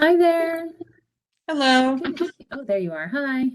Hi there. Hello. Oh, there you are. Hi.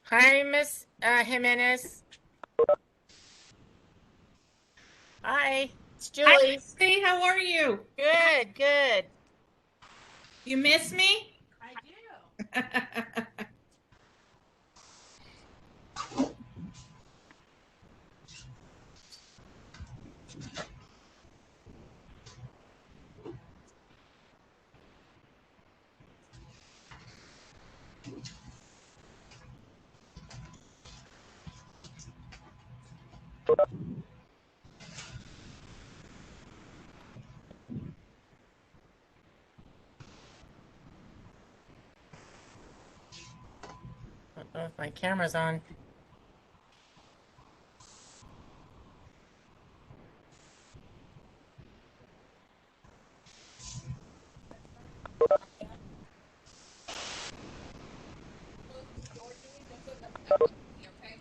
Hi, Miss Jimenez. Hi, it's Hi, Julie. Lucy. How are you? Good, good. You miss me? I do. I don't know if my camera's on.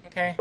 Okay.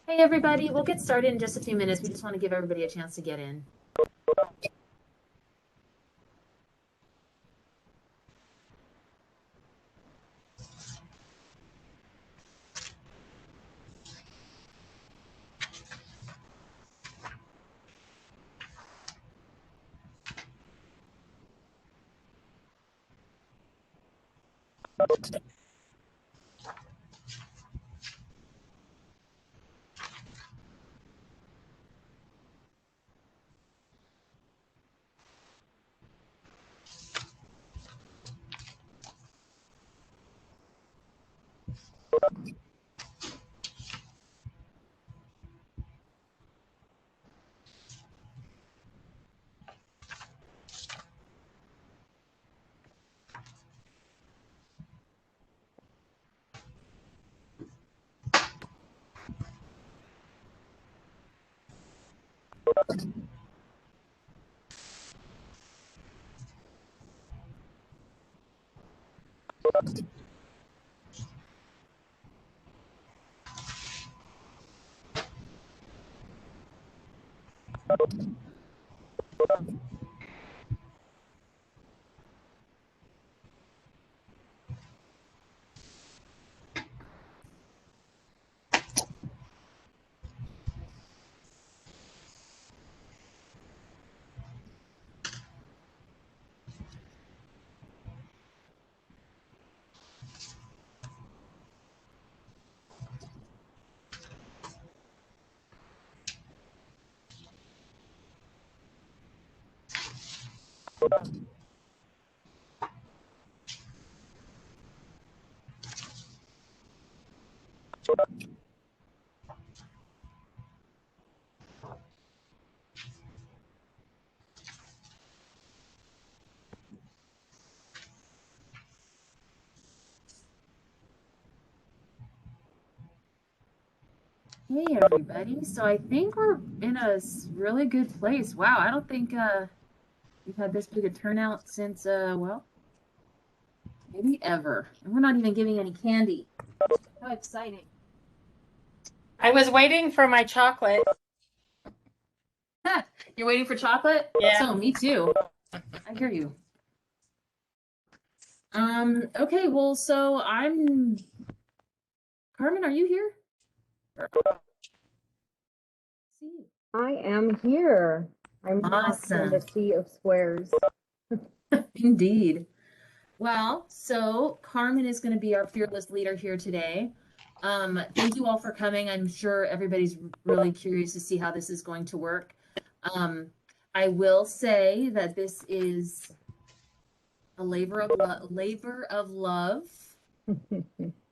Hey, everybody. We'll get started in just a few minutes. We just want to give everybody a chance to get in. Hey, everybody. So I think we're in a really good place. Wow, I don't think we've had this big a turnout since, well, maybe ever. And we're not even giving any candy. How exciting. I was waiting for my chocolate. You're waiting for chocolate? Yeah. So, me too. I hear you. Okay, well, so Carmen, are you here? See you. I am here. I'm lost in the Awesome. sea of squares. Indeed. Well, so Carmen is going to be our fearless leader here today. Thank you all for coming. I'm sure everybody's really curious to see how this is going to work. I will say that this is a labor of love.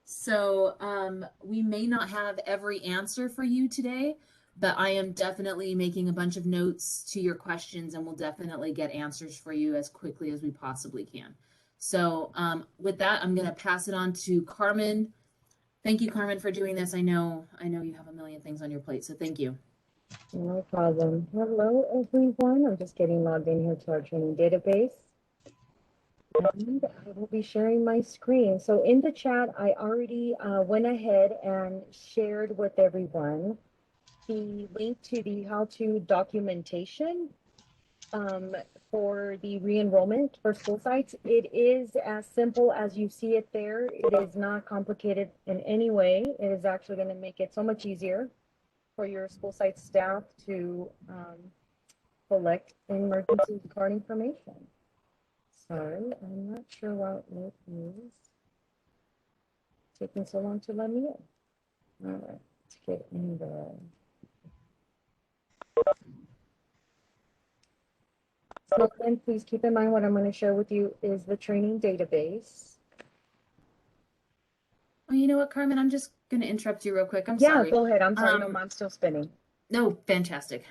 So we may not have every answer for you today, but I am definitely making a bunch of notes to your questions and we'll definitely get answers for you as quickly as we possibly can. So with that, I'm going to pass it on to Carmen. Thank you, Carmen, for doing this. I know you have a million things on your plate, so thank you. No problem. Hello, everyone. I'm just getting logged in here to our training database. And I will be sharing my screen. So in the chat, I already went ahead and shared with everyone the link to the how-to documentation for the re-enrollment for school sites. It is as simple as you see it there. It is not complicated in any way. It is actually going to make it so much easier for your school site staff to collect emergency card information. Sorry, I'm not sure why it is taking so long to let me in. All right, let's get in there. So then please keep in mind what I'm going to share with you is the training database. Oh, you know what, Carmen? I'm just going to interrupt you real quick. I'm Yeah, sorry. go ahead. I'm sorry. No, I'm still spinning. No, fantastic.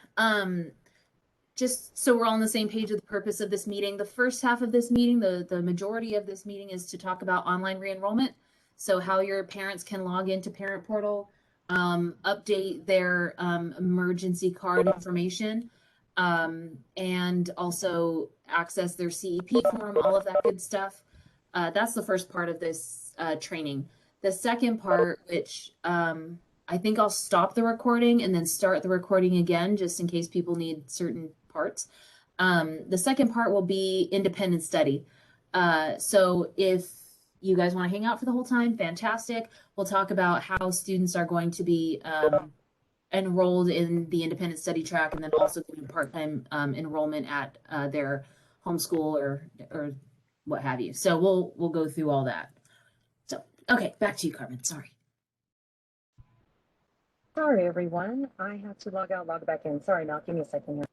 Just so we're all on the same page with the purpose of this meeting, the first half of this meeting, the majority of this meeting is to talk about online re-enrollment. So how your parents can log into Parent Portal, update their emergency card information, and also access their CEP form, all of that good stuff. That's the first part of this training. The second part, which I think I'll stop the recording and then start the recording again, just in case people need certain parts. The second part will be independent study. So if you guys want to hang out for the whole time, fantastic. We'll talk about how students are going to be enrolled in the independent study track and then also doing part-time enrollment at their homeschool or what have you. So we'll go through all that. So, okay, back to you, Carmen. Sorry. Sorry, everyone. I have to log out, log back in. Sorry, now give me a second here.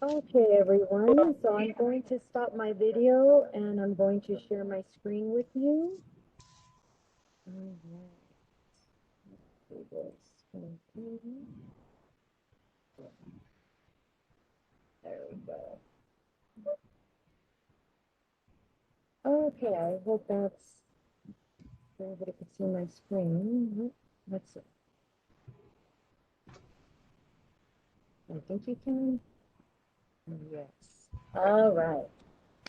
Okay, everyone. So I'm going to stop my video and I'm going to share my screen with you. All right. Let's do this. Mhm. There we go. Okay, I hope that's everybody can see my screen. Let's see. I think you can. Yes. All right.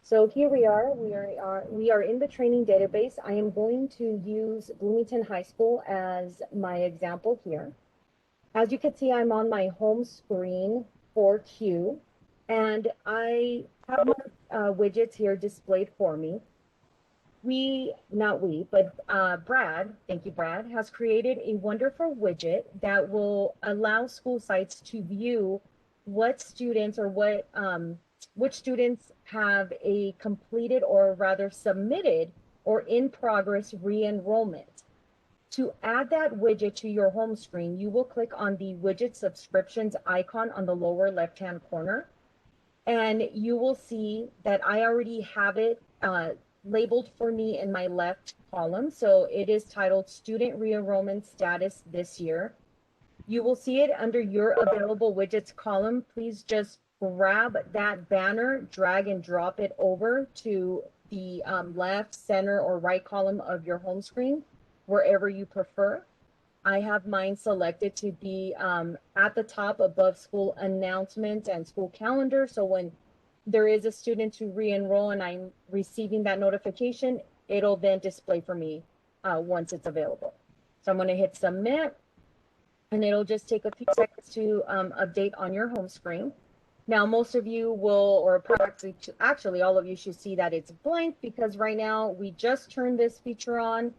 So here we are. We are in the training database. I am going to use Bloomington High School as my example here. As you can see, I'm on my home screen for Q, and I have my widgets here displayed for me. Brad, thank you, Brad, has created a wonderful widget that will allow school sites to view what students or which students have a completed or rather submitted or in progress re-enrollment. To add that widget to your home screen, you will click on the widget subscriptions icon on the lower left-hand corner, and you will see that I already have it labeled for me in my left column. So it is titled Student Re-Enrollment Status this year. You will see it under your available widgets column. Please just grab that banner, drag and drop it over to the left, center, or right column of your home screen, wherever you prefer. I have mine selected to be at the top above school announcements and school calendar. So when there is a student to re-enroll and I'm receiving that notification, it'll then display for me once it's available. So I'm going to hit submit, and it'll just take a few seconds to update on your home screen. Now, most of you will, or actually all of you should see that it's blank because right now we just turned this feature on.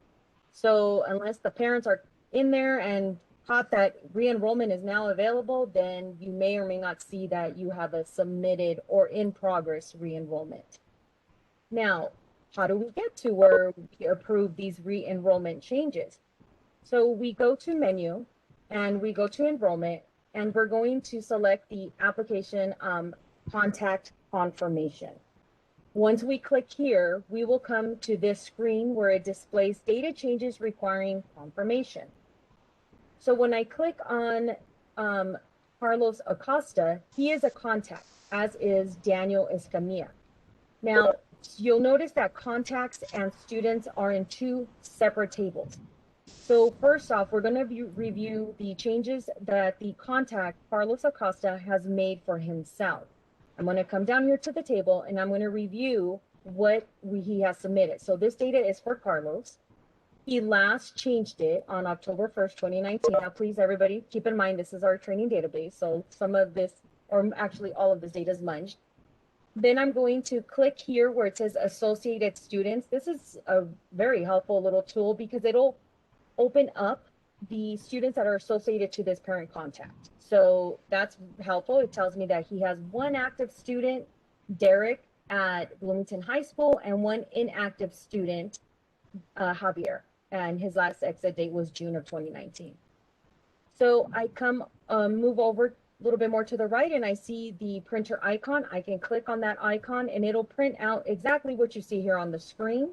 So unless the parents are in there and caught that re-enrollment is now available, then you may or may not see that you have a submitted or in progress re-enrollment. Now, how do we get to where we approve these re-enrollment changes? So we go to menu and we go to enrollment, and we're going to select the application contact confirmation. Once we click here, we will come to this screen where it displays data changes requiring confirmation. So when I click on Carlos Acosta, he is a contact, as is Daniel Escamilla. Now, you'll notice that contacts and students are in two separate tables. So first off, we're going to review the changes that the contact, Carlos Acosta, has made for himself. I'm going to come down here to the table and I'm going to review what he has submitted. So this data is for Carlos. He last changed it on October 1st, 2019. Now, please, everybody, keep in mind, this is our training database. So some of this, or actually all of this data is munged. Then I'm going to click here where it says associated students. This is a very helpful little tool because it'll open up the students that are associated to this parent contact. So that's helpful. It tells me that he has one active student, Derek, at Bloomington High School, and one inactive student, Javier, and his last exit date was June of 2019. So I move over a little bit more to the right and I see the printer icon. I can click on that icon and it'll print out exactly what you see here on the screen.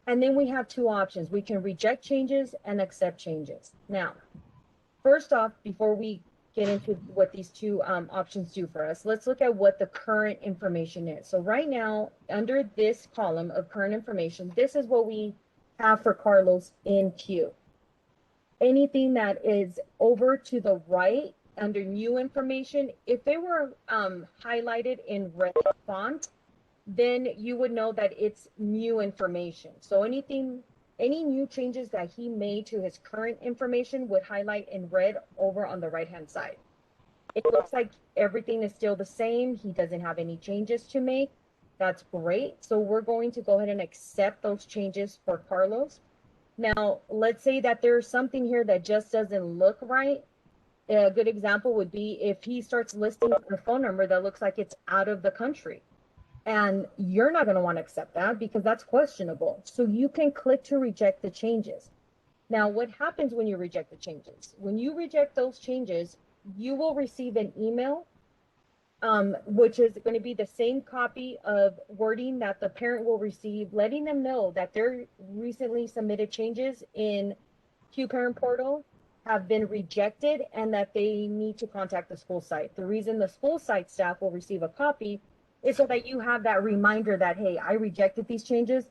And then we have two options. We can reject changes and accept changes. Now, first off, before we get into what these two options do for us, let's look at what the current information is. So right now, under this column of current information, this is what we have for Carlos in queue. Anything that is over to the right under new information, if they were highlighted in red font, then you would know that it's new information. So any new changes that he made to his current information would highlight in red over on the right-hand side. It looks like everything is still the same. He doesn't have any changes to make. That's great. So we're going to go ahead and accept those changes for Carlos. Now, let's say that there's something here that just doesn't look right. A good example would be if he starts listing a phone number that looks like it's out of the country. And you're not going to want to accept that because that's questionable. So you can click to reject the changes. Now, what happens when you reject the changes? When you reject those changes, you will receive an email, which is going to be the same copy of wording that the parent will receive, letting them know that their recently submitted changes in Q Parent Portal have been rejected and that they need to contact the school site. The reason the school site staff will receive a copy is so that you have that reminder that, hey, I rejected these changes.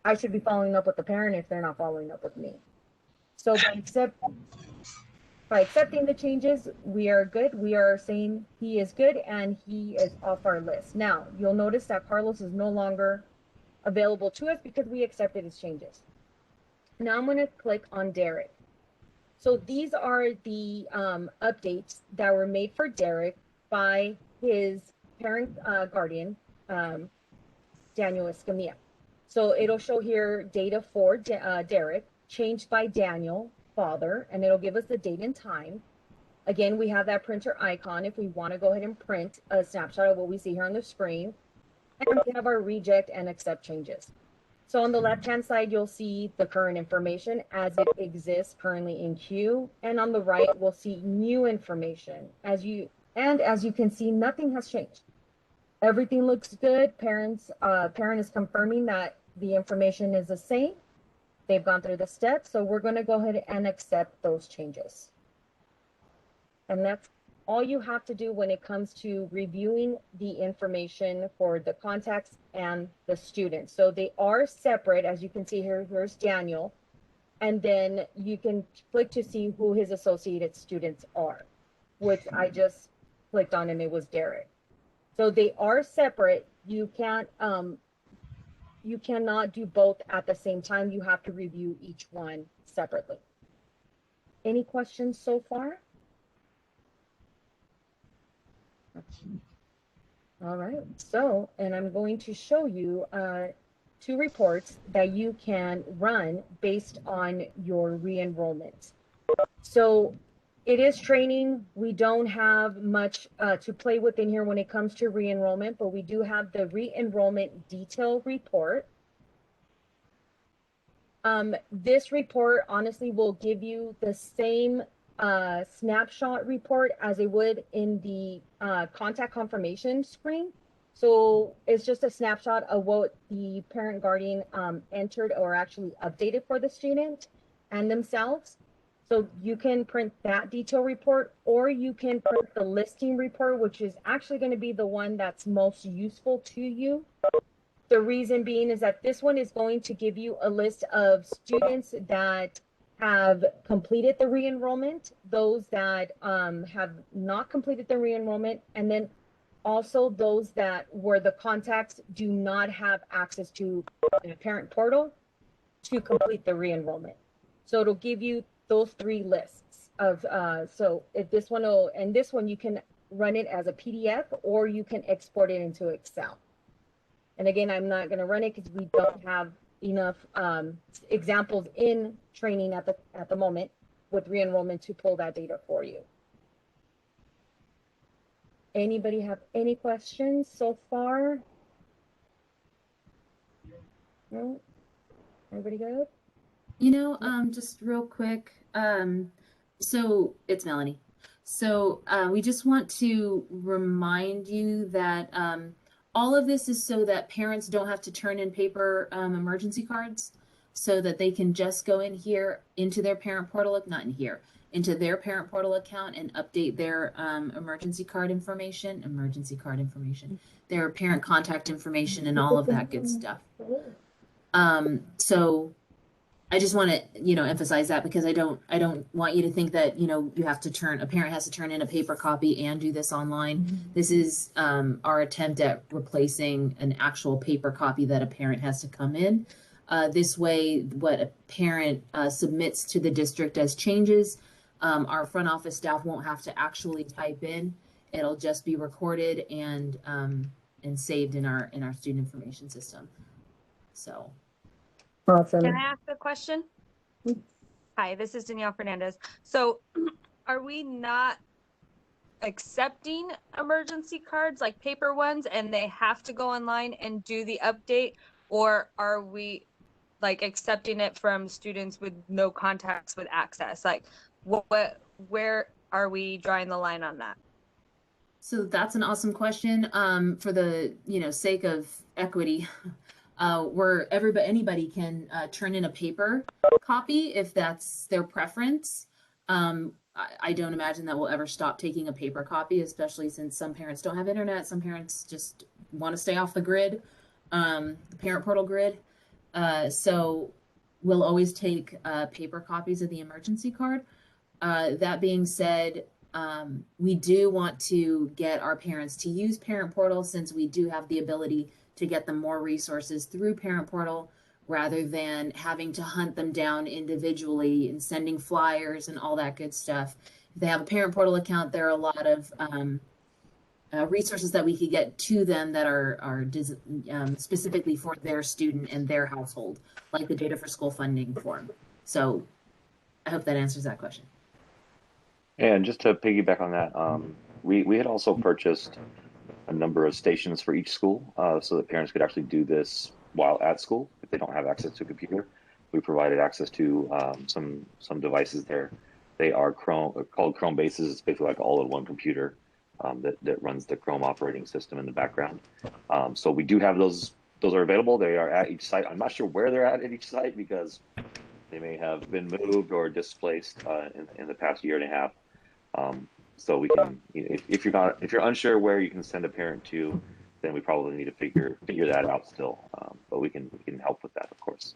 I should be following up with the parent if they're not following up with me. So by accepting the changes, we are good. We are saying he is good and he is off our list. Now, you'll notice that Carlos is no longer available to us because we accepted his changes. Now I'm going to click on Derek. So these are the updates that were made for Derek by his parent guardian, Daniel Escamilla. So it'll show here data for Derek, changed by Daniel, father, and it'll give us the date and time. Again, we have that printer icon if we want to go ahead and print a snapshot of what we see here on the screen. And we have our reject and accept changes. So on the left-hand side, you'll see the current information as it exists currently in queue. And on the right, we'll see new information. As you can see, nothing has changed. Everything looks good. Parent is confirming that the information is the same. They've gone through the steps. So we're going to go ahead and accept those changes. And that's all you have to do when it comes to reviewing the information for the contacts and the students. So they are separate, as you can see here. Here's Daniel. And then you can click to see who his associated students are, which I just clicked on and it was Derek. So they are separate. You cannot do both at the same time. You have to review each one separately. Any questions so far? All right, so, and I'm going to show you two reports that you can run based on your re-enrollment. So it is training. We don't have much to play with in here when it comes to re-enrollment, but we do have the re-enrollment detail report. This report honestly will give you the same snapshot report as it would in the contact confirmation screen. So it's just a snapshot of what the parent guardian entered or actually updated for the student and themselves. So you can print that detail report, or you can print the listing report, which is actually going to be the one that's most useful to you. The reason being is that this one is going to give you a list of students that have completed the re-enrollment, those that have not completed the re-enrollment, and then also those that where the contacts do not have access to the parent portal to complete the re-enrollment. So it'll give you those three lists of so if this one will, and this one you can run it as a PDF or you can export it into Excel. And again, I'm not going to run it because we don't have enough examples in training at the moment with re-enrollment to pull that data for you. Anybody have any questions so far? No? Everybody good? You know, just real quick, so it's Melanie. So we just want to remind you that all of this is so that parents don't have to turn in paper emergency cards, so that they can just go in here into their parent portal, not in here, into their parent portal account and update their emergency card information, their parent contact information, and all of that good stuff. So I just want to, you know, emphasize that because I don't want you to think that, you know, you have to a parent has to turn in a paper copy and do this online. This is our attempt at replacing an actual paper copy that a parent has to come in. This way, what a parent submits to the district as changes, our front office staff won't have to actually type in. It'll just be recorded and saved in our student information system. So. Awesome. Can I ask a question? Hi, this is Danielle Fernandez. So are we not accepting emergency cards like paper ones and they have to go online and do the update, or are we like accepting it from students with no contacts with access? Like where are we drawing the line on that? So that's an awesome question. For the, you know, sake of equity, where anybody can turn in a paper copy if that's their preference. I don't imagine that we'll ever stop taking a paper copy, especially since some parents don't have internet. Some parents just want to stay off the grid, the parent portal grid. So we'll always take paper copies of the emergency card. That being said, we do want to get our parents to use parent portal, since we do have the ability to get them more resources through parent portal rather than having to hunt them down individually and sending flyers and all that good stuff. If they have a parent portal account, there are a lot of resources that we could get to them that are specifically for their student and their household, like the Data for School funding form. So I hope that answers that question. And just to piggyback on that, we had also purchased a number of stations for each school, so that parents could actually do this while at school if they don't have access to a computer. We provided access to some devices there. They are called Chrome bases. It's basically like all-in-one computer that runs the Chrome operating system in the background. So we do have those. Those are available. They are at each site. I'm not sure where they're at each site because they may have been moved or displaced in the past year and a half. So we can, if you're unsure where you can send a parent to, then we probably need to figure that out still. But we can help with that, of course.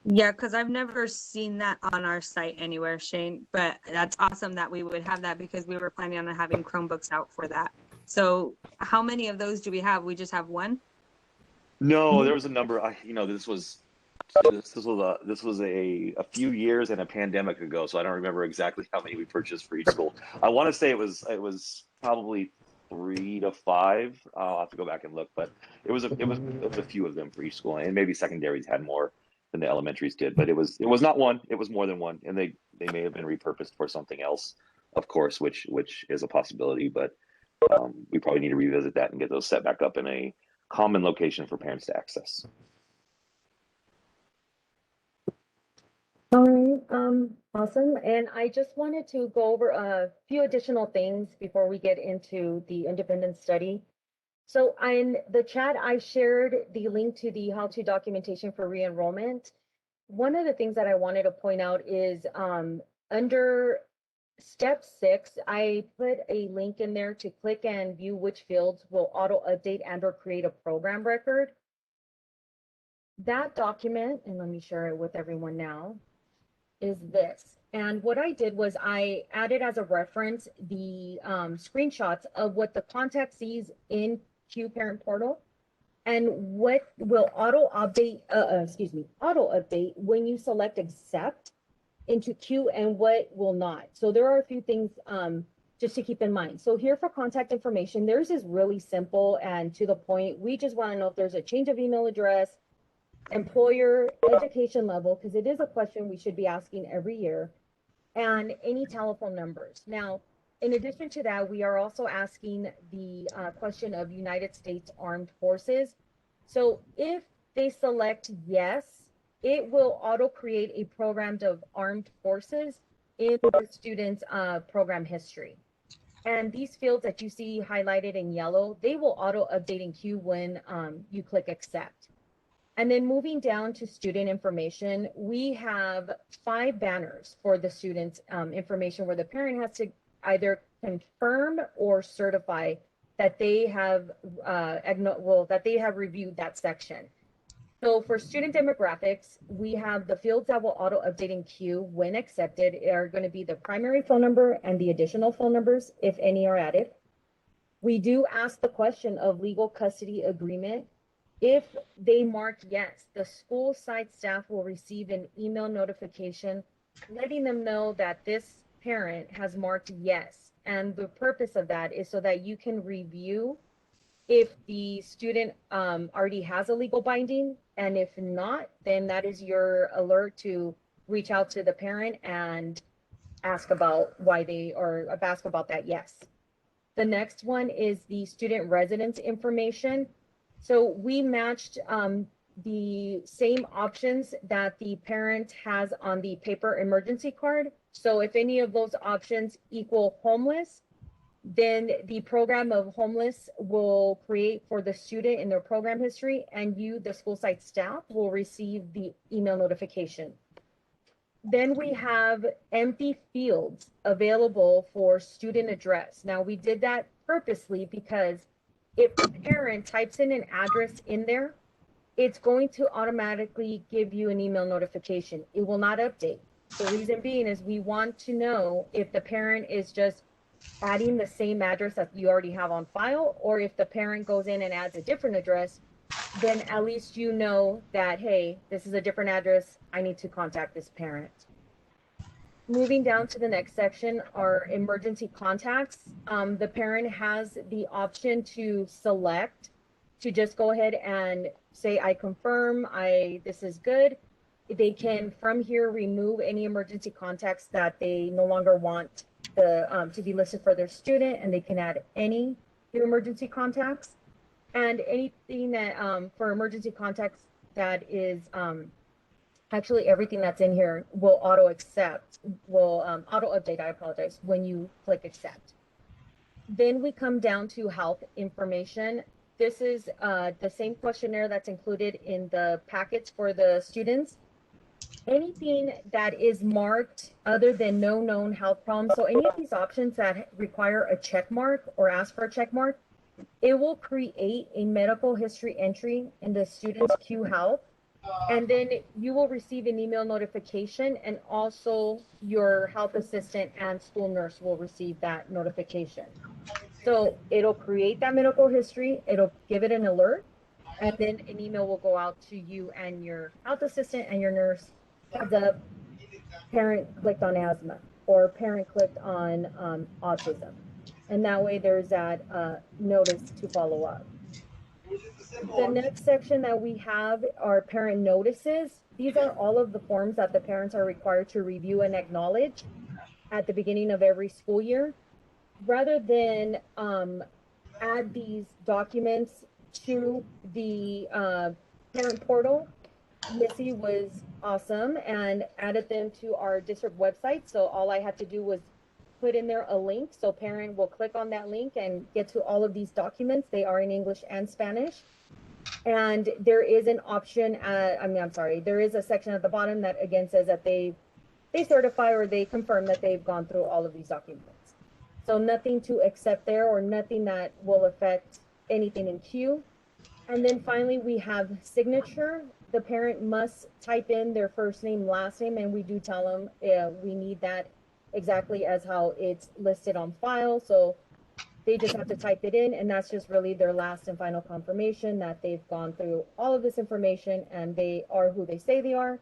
Yeah, because I've never seen that on our site anywhere, Shane. But that's awesome that we would have that, because we were planning on having Chromebooks out for that. So how many of those do we have? We just have one? No, there was a number. This was a few years and a pandemic ago, so I don't remember exactly how many we purchased for each school. I want to say it was probably 3 to 5. I'll have to go back and look, but it was a few of them for each school, and maybe secondaries had more than the elementaries did, but it was not one. It was more than one, and They may have been repurposed for something else, of course, which is a possibility, but we probably need to revisit that and get those set back up in a common location for parents to access. All right, awesome. And I just wanted to go over a few additional things before we get into the independent study. So in the chat, I shared the link to the how-to documentation for re-enrollment. One of the things that I wanted to point out is under step 6, I put a link in there to click and view which fields will auto update and or create a program record. That document, and let me share it with everyone now, is this. And what I did was I added as a reference the screenshots of what the contact sees in Q Parent Portal and what will auto update when you select accept into Q and what will not. So there are a few things just to keep in mind. So here for contact information, theirs is really simple and to the point. We just want to know if there's a change of email address, employer, education level, because it is a question we should be asking every year, and any telephone numbers. Now, in addition to that, we are also asking the question of United States Armed Forces. So if they select yes, it will auto create a program of armed forces in the student's program history. And these fields that you see highlighted in yellow, they will auto update in Q when you click accept. And then moving down to student information, we have 5 banners for the student's information where the parent has to either confirm or certify that they have reviewed that section. So for student demographics, we have the fields that will auto update in Q when accepted are going to be the primary phone number and the additional phone numbers, if any are added. We do ask the question of legal custody agreement. If they mark yes, the school site staff will receive an email notification letting them know that this parent has marked yes. And the purpose of that is so that you can review if the student already has a legal binding. And if not, then that is your alert to reach out to the parent and ask about ask about that yes. The next one is the student residence information. So we matched the same options that the parent has on the paper emergency card. So if any of those options equal homeless, then the program of homeless will create for the student in their program history, and you, the school site staff, will receive the email notification. Then we have empty fields available for student address. Now we did that purposely because if the parent types in an address in there, it's going to automatically give you an email notification. It will not update. The reason being is we want to know if the parent is just adding the same address that you already have on file, or if the parent goes in and adds a different address, then at least you know that, hey, this is a different address. I need to contact this parent. Moving down to the next section are emergency contacts. The parent has the option to select to just go ahead and say, I confirm, this is good. They can from here remove any emergency contacts that they no longer want to be listed for their student, and they can add any new emergency contacts. And anything that for emergency contacts that is actually everything that's in here will auto update, I apologize, when you click accept. Then we come down to health information. This is the same questionnaire that's included in the packets for the students. Anything that is marked other than no known health problems, so any of these options that require a check mark or ask for a check mark, it will create a medical history entry in the student's Q Health, and then you will receive an email notification, and also your health assistant and school nurse will receive that notification. So it'll create that medical history, it'll give it an alert, and then an email will go out to you and your health assistant and your nurse. Heads up, parent clicked on asthma, or parent clicked on autism. And that way there's that notice to follow up. The next section that we have are parent notices. these are all of the forms that the parents are required to review and acknowledge at the beginning of every school year. Rather than add these documents to the parent portal, Missy was awesome and added them to our district website. So all I had to do was put in there a link. So parent will click on that link and get to all of these documents. They are in English and Spanish. And there is an option, there is a section at the bottom that again says that they certify or they confirm that they've gone through all of these documents. So nothing to accept there or nothing that will affect anything in Q. And then finally, we have signature. The parent must type in their first name, last name, and we do tell them we need that exactly as how it's listed on file. So they just have to type it in, and that's just really their last and final confirmation that they've gone through all of this information and they are who they say they are.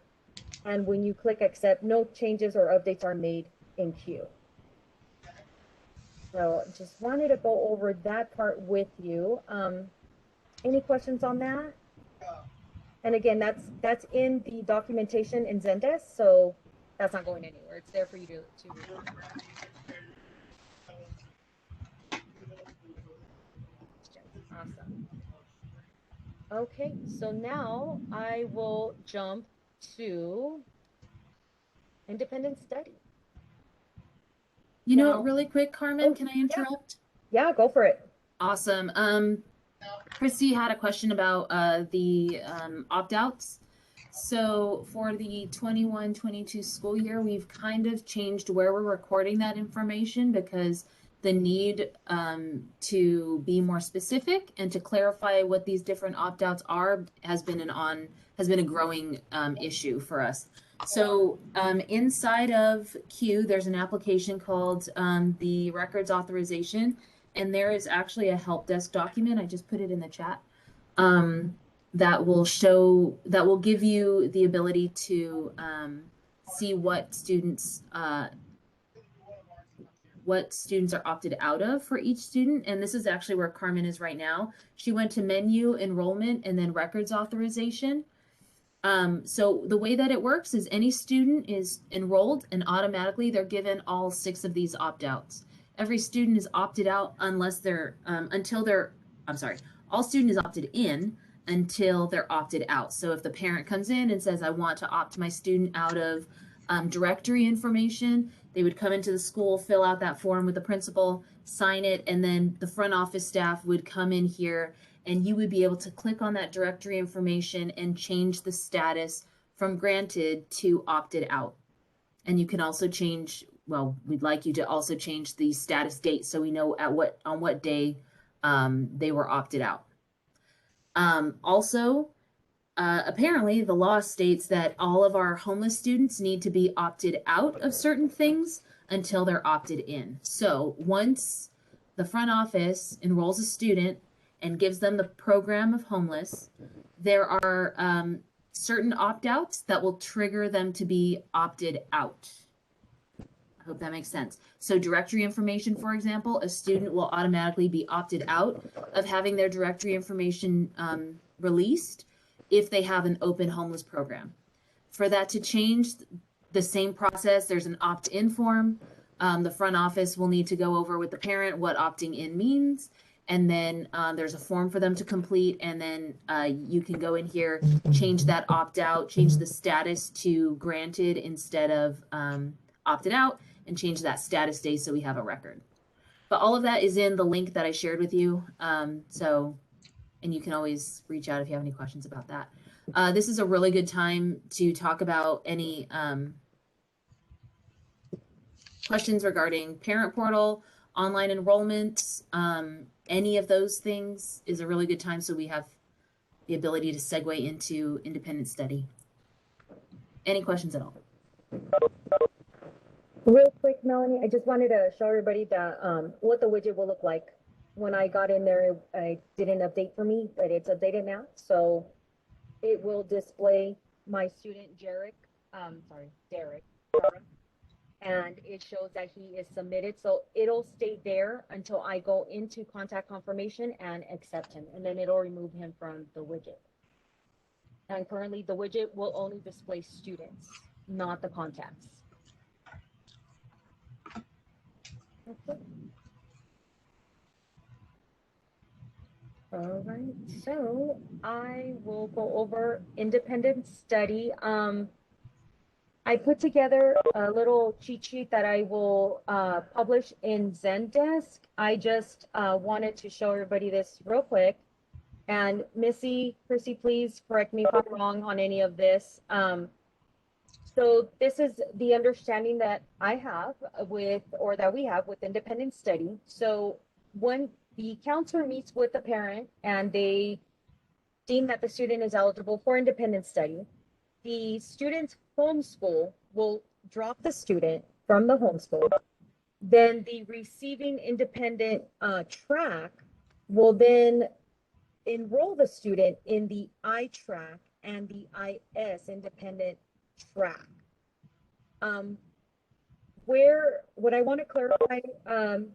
And when you click accept, no changes or updates are made in Q. So just wanted to go over that part with you. Any questions on that? And again, that's in the documentation in Zendesk, so that's not going anywhere. It's there for you to read. Awesome. Okay, so now I will jump to independent study. You know, Now- really quick, Carmen, Oh, can I interrupt? Yeah, go for it. Awesome. Chrissy had a question about the opt-outs. So for the 21-22 school year, we've kind of changed where we're recording that information because the need to be more specific and to clarify what these different opt-outs are has been a growing issue for us. So inside of Q, there's an application called the Records Authorization, and there is actually a help desk document. I just put it in the chat. That will give you the ability to see what students are opted out of for each student. And this is actually where Carmen is right now. She went to menu, enrollment, and then records authorization. So the way that it works is any student is enrolled and automatically they're given all 6 of these opt-outs. Every student is opted out unless they're, all student is opted in until they're opted out. So if the parent comes in and says, I want to opt my student out of directory information, they would come into the school, fill out that form with the principal, sign it, and then the front office staff would come in here and you would be able to click on that directory information and change the status from granted to opted out. And you can also change, well, we'd like you to also change the status date so we know on what day they were opted out. Apparently the law states that all of our homeless students need to be opted out of certain things until they're opted in. So once the front office enrolls a student and gives them the program of homeless, there are certain opt-outs that will trigger them to be opted out. I hope that makes sense. So directory information, for example, a student will automatically be opted out of having their directory information released if they have an open homeless program. For that to change, the same process, there's an opt-in form. The front office will need to go over with the parent what opting in means. And then there's a form for them to complete. And then you can go in here, change that opt-out, change the status to granted instead of opted out, and change that status day so we have a record. But all of that is in the link that I shared with you. And you can always reach out if you have any questions about that. This is a really good time to talk about any questions regarding parent portal, online enrollment, any of those things is a really good time so we have the ability to segue into independent study. Any questions at all? Real quick, Melanie, I just wanted to show everybody that what the widget will look like. When I got in there, I did an update for me, but it's updated now. So it will display my student, Derek, and it shows that he is submitted. So it'll stay there until I go into contact confirmation and accept him, and then it'll remove him from the widget. And currently the widget will only display students, not the contacts. Okay. All right, so I will go over independent study. I put together a little cheat sheet that I will publish in Zendesk. I just wanted to show everybody this real quick. And Missy, Chrissy, please correct me if I'm wrong on any of this. So this is the understanding that I have with, or that we have with independent study. So when the counselor meets with the parent and they deem that the student is eligible for independent study, the student's homeschool will drop the student from the homeschool. Then the receiving independent track will then enroll the student in the I track and the IS independent track. What I want to clarify,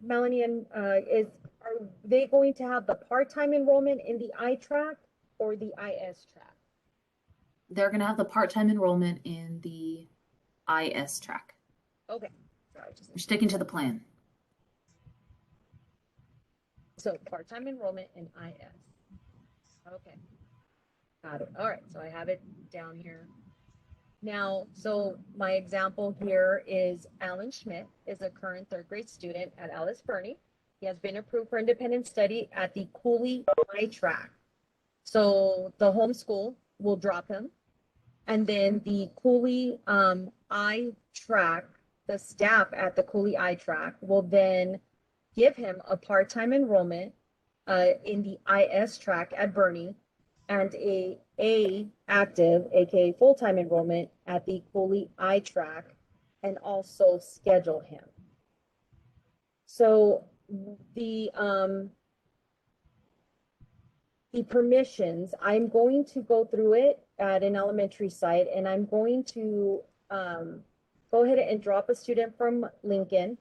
Melanie, and is, are they going to have the part-time enrollment in the I track or the IS track? They're going to have the part-time enrollment in the IS track. Okay. Sorry, We're sticking to the plan. So part-time enrollment in IS. Okay. Got it. All right. So I have it down here. Now, so my example here is Alan Schmidt is a current third grade student at Alice Burney. He has been approved for independent study at the Cooley I track. So the homeschool will drop him. And then the Cooley I track, the staff at the Cooley I track will then give him a part-time enrollment in the IS track at Burney and a active, aka full-time enrollment at the Cooley I track, and also schedule him. So the permissions, I'm going to go through it at an elementary site, and I'm going to go ahead and drop a student from Lincoln.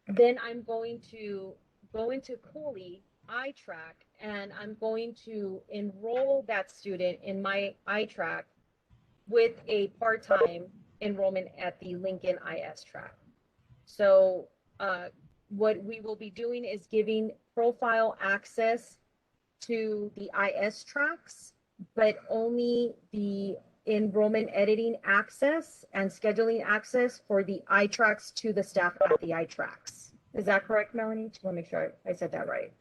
Then I'm going to go into Cooley I track, and I'm going to enroll that student in my I track with a part-time enrollment at the Lincoln IS track. So what we will be doing is giving profile access to the IS tracks, but only the enrollment editing access and scheduling access for the I tracks to the staff at the I tracks. Is that correct, Melanie? Just want to make sure I said that right.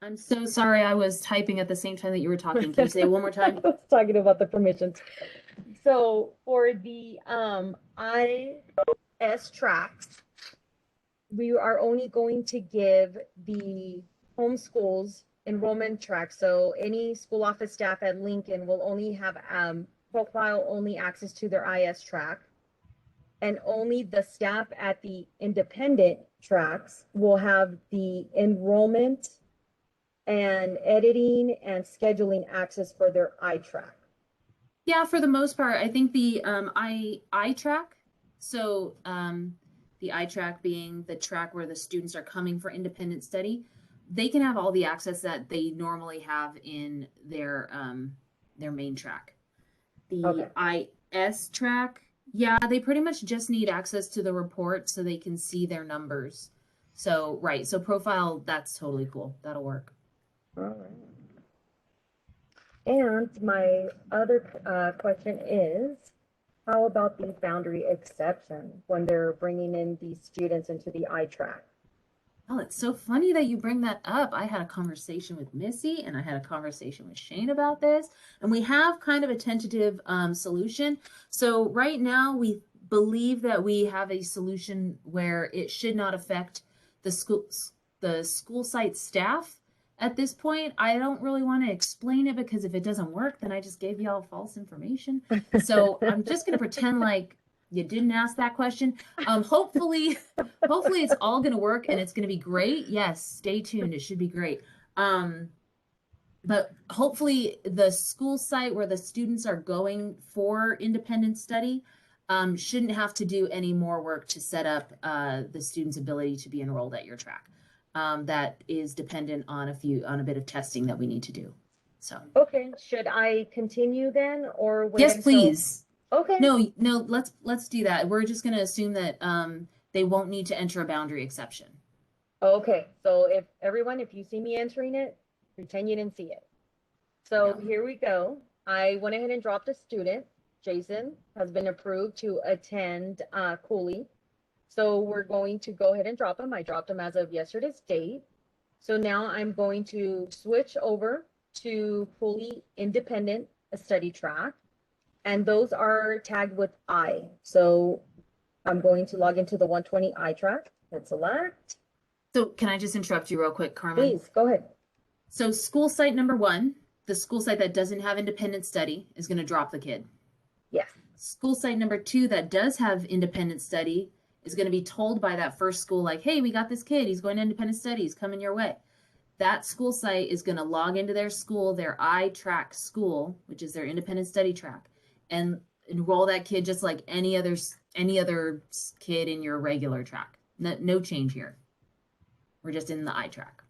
I'm so sorry. I was typing at the same time that you were talking. Can you say it one more time? I was talking about the permissions. So for the IS tracks, we are only going to give the homeschools enrollment track. So any school office staff at Lincoln will only have profile only access to their IS track. And only the staff at the independent tracks will have the enrollment and editing and scheduling access for their I track. Yeah, for the most part, I think the I track. So the I track being the track where the students are coming for independent study, they can have all the access that they normally have in their main track. The IS track, yeah, they pretty much just need access to the report so they can see their numbers. So right, so profile, that's totally cool. That'll work. All right. And my other question is, how about the boundary exception when they're bringing in these students into the I track? Oh, it's so funny that you bring that up. I had a conversation with Missy and I had a conversation with Shane about this, and we have kind of a tentative solution. So right now we believe that we have a solution where it should not affect the school site staff. At this point, I don't really want to explain it because if it doesn't work, then I just gave y'all false information. So I'm just going to pretend like you didn't ask that question. Hopefully it's all going to work and it's going to be great. Yes, stay tuned. It should be great. But hopefully the school site where the students are going for independent study shouldn't have to do any more work to set up the student's ability to be enrolled at your track. That is dependent on a bit of testing that we need to do. So, Okay, should I continue then or wait yes, until? please. Okay. No, let's do that. We're just going to assume that they won't need to enter a boundary exception. Okay, so if you see me entering it, pretend you didn't see it. So Yeah. here we go. I went ahead and dropped a student. Jason has been approved to attend Cooley. So we're going to go ahead and drop him. I dropped him as of yesterday's date. So now I'm going to switch over to Cooley Independent Study Track. And those are tagged with I. So I'm going to log into the 120 I track. Hit select. So can I just interrupt you real quick, Carmen? Please, go ahead. So school site number 1, the school site that doesn't have independent study is going to drop the kid. Yes. School site number 2 that does have independent study is going to be told by that first school, like, hey, we got this kid. He's going to independent studies, coming your way. That school site is going to log into their school, their I-track school, which is their independent study track, and enroll that kid just like any other kid in your regular track. No change here. We're just in the I-track.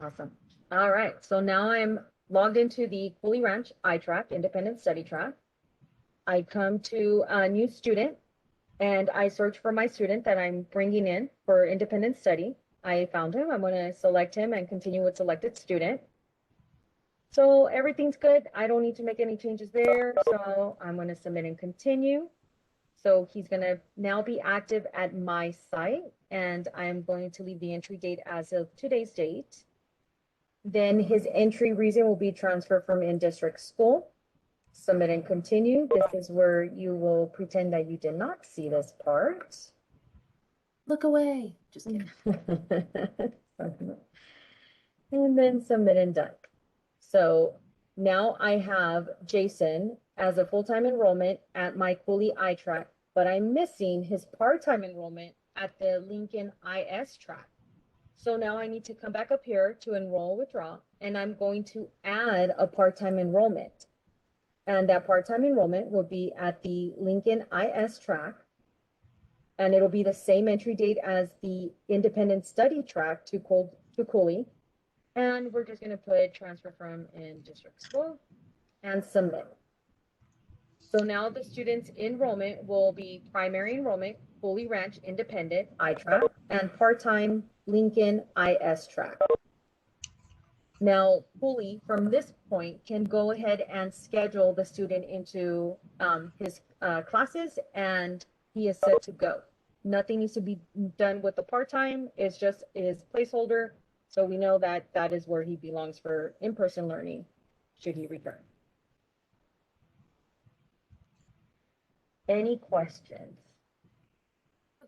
Awesome. All right. So now I'm logged into the Cooley Ranch I-track, Independent Study Track. I come to a new student and I search for my student that I'm bringing in for independent study. I found him. I'm going to select him and continue with selected student. So everything's good. I don't need to make any changes there. So I'm going to submit and continue. So he's going to now be active at my site, and I'm going to leave the entry date as of today's date. Then his entry reason will be transfer from in-district school. Submit and continue. This is where you will pretend that you did not see this part. Look away. Just kidding. And then submit and done. So now I have Jason as a full-time enrollment at my Cooley I track, but I'm missing his part-time enrollment at the Lincoln IS track. So now I need to come back up here to enroll, withdraw, and I'm going to add a part-time enrollment. And that part-time enrollment will be at the Lincoln IS track. And it'll be the same entry date as the independent study track to Cooley. And we're just going to put transfer from in district school and submit. So now the student's enrollment will be primary enrollment, Cooley Ranch Independent I track, and part-time Lincoln IS track. Now, Cooley, from this point, can go ahead and schedule the student into his classes, and he is set to go. Nothing needs to be done with the part-time. It's just his placeholder. So we know that that is where he belongs for in-person learning, should he return. Any questions?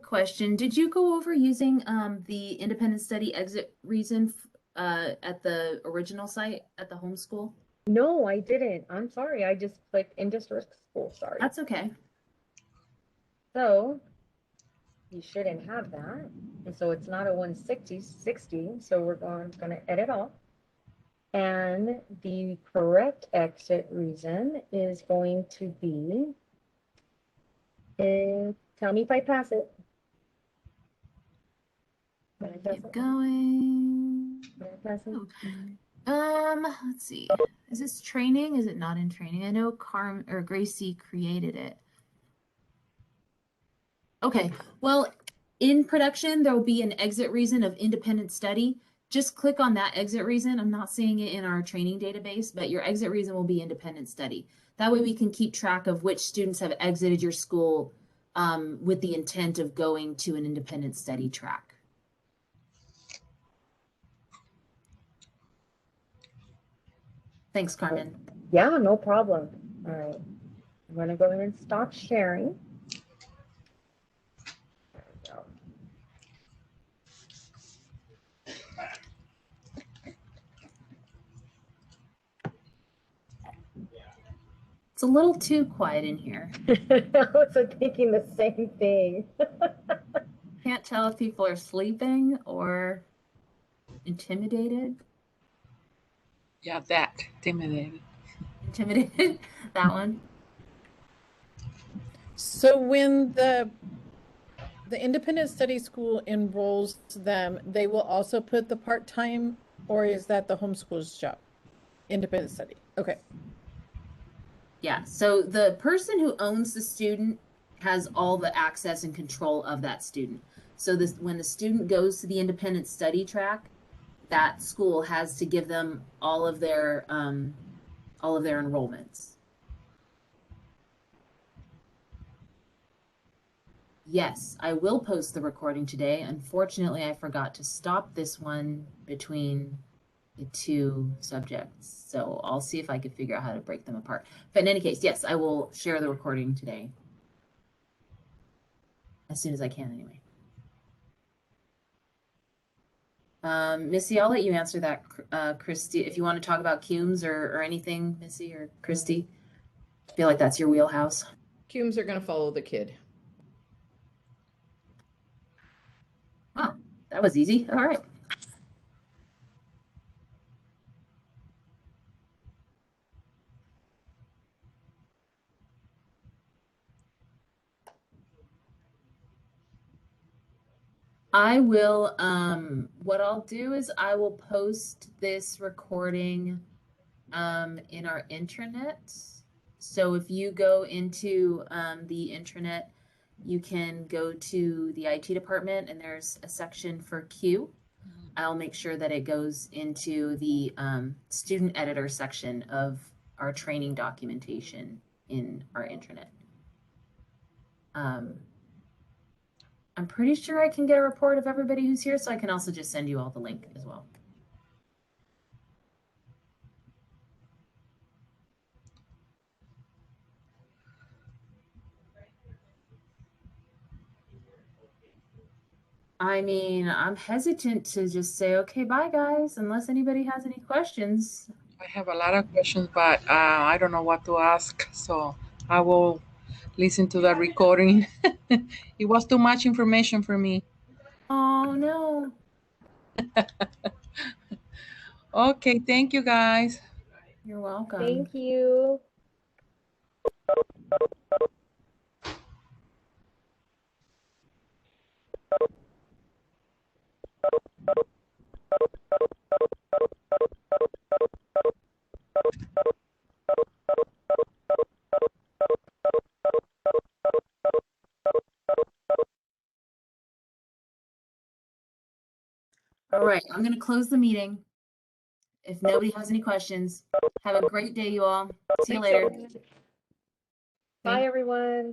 Question. Did you go over using the independent study exit reason at the original site at the homeschool? No, I didn't. I'm sorry. I just clicked in-district school. Sorry. That's okay. So you shouldn't have that. And so it's not a 160. So we're going to edit all. And the correct exit reason is going to be, tell me if I pass it. Keep going. Pass it? Let's see. Is this training? Is it not in training? I know Gracie created it. Okay, well, in production, there will be an exit reason of independent study. Just click on that exit reason. I'm not seeing it in our training database, but your exit reason will be independent study. That way we can keep track of which students have exited your school with the intent of going to an independent study track. Thanks, Carmen. Yeah, no problem. All right. I'm going to go ahead and stop sharing. There we go. It's a little too quiet in here. I was thinking the same thing. Can't tell if people are sleeping or intimidated. Yeah, that. Intimidated. Intimidated, that one. So when the independent study school enrolls them, they will also put the part-time, or is that the homeschool's job? independent study. Okay. Yeah, so the person who owns the student has all the access and control of that student. So this, when the student goes to the independent study track, that school has to give them all of their enrollments. Yes, I will post the recording today. Unfortunately, I forgot to stop this one between the two subjects. So I'll see if I can figure out how to break them apart. But in any case, yes, I will share the recording today. As soon as I can, anyway. Missy, I'll let you answer that, Christy. If you want to talk about cumes or anything, Missy or Christy, I feel like that's your wheelhouse. Cumes are going to follow the kid. Oh, that was easy. All right. I will, what I'll do is I will post this recording in our intranet. So if you go into the intranet, you can go to the IT department and there's a section for Q. I'll make sure that it goes into the student editor section of our training documentation in our intranet. I'm pretty sure I can get a report of everybody who's here, so I can also just send you all the link as well. I mean, I'm hesitant to just say, okay, bye guys, unless anybody has any questions. I have a lot of questions, but I don't know what to ask. So I will listen to the recording. It was too much information for me. Oh no. Okay, thank you guys. You're welcome. Thank you. All right, I'm going to close the meeting. If nobody has any questions, have a great day, you all. See you later. Bye, everyone.